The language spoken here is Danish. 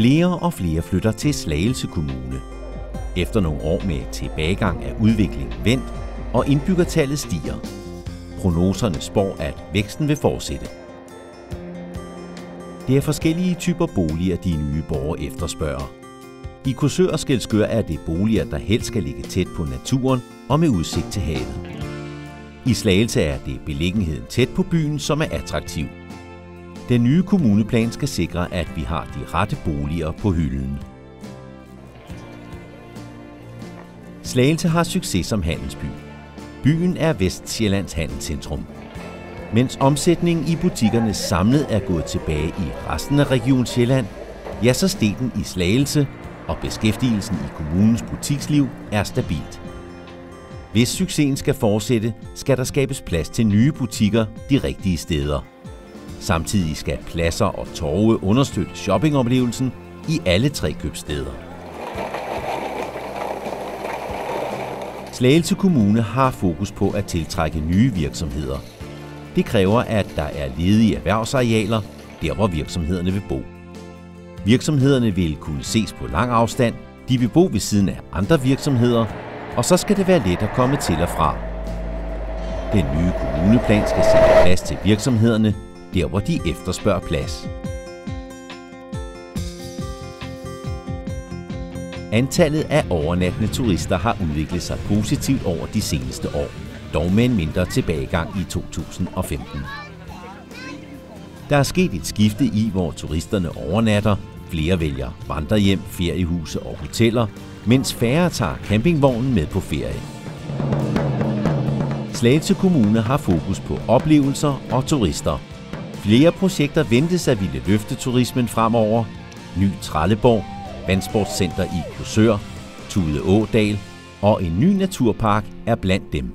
Flere og flere flytter til Slagelse Kommune. Efter nogle år med tilbagegang er udviklingen vendt, og indbyggertallet stiger. Prognoserne spår, at væksten vil fortsætte. Det er forskellige typer boliger, de nye borgere efterspørger. I Korsør og Skælskør er det boliger, der helst skal ligge tæt på naturen og med udsigt til havet. I Slagelse er det beliggenheden tæt på byen, som er attraktiv. Den nye kommuneplan skal sikre, at vi har de rette boliger på hylden. Slagelse har succes som handelsby. Byen er Vestsjællands handelscentrum. Mens omsætningen i butikkerne samlet er gået tilbage i resten af Region Sjælland, ja, så steg den i Slagelse, og beskæftigelsen i kommunens butiksliv er stabilt. Hvis succesen skal fortsætte, skal der skabes plads til nye butikker de rigtige steder. Samtidig skal pladser og torve understøtte shoppingoplevelsen i alle 3 købsteder. Slagelse Kommune har fokus på at tiltrække nye virksomheder. Det kræver, at der er ledige erhvervsarealer, der hvor virksomhederne vil bo. Virksomhederne vil kunne ses på lang afstand, de vil bo ved siden af andre virksomheder, og så skal det være let at komme til og fra. Den nye kommuneplan skal sikre plads til virksomhederne, der hvor de efterspørger plads. Antallet af overnattende turister har udviklet sig positivt over de seneste år, dog med en mindre tilbagegang i 2015. Der er sket et skifte i, hvor turisterne overnatter. Flere vælger vandrehjem, feriehuse og hoteller, mens færre tager campingvognen med på ferie. Slagelse Kommune har fokus på oplevelser og turister. Flere projekter ventes at ville løfte turismen fremover. Ny Trelleborg, vandsportscenter i Korsør, Tude Ådal og en ny naturpark er blandt dem.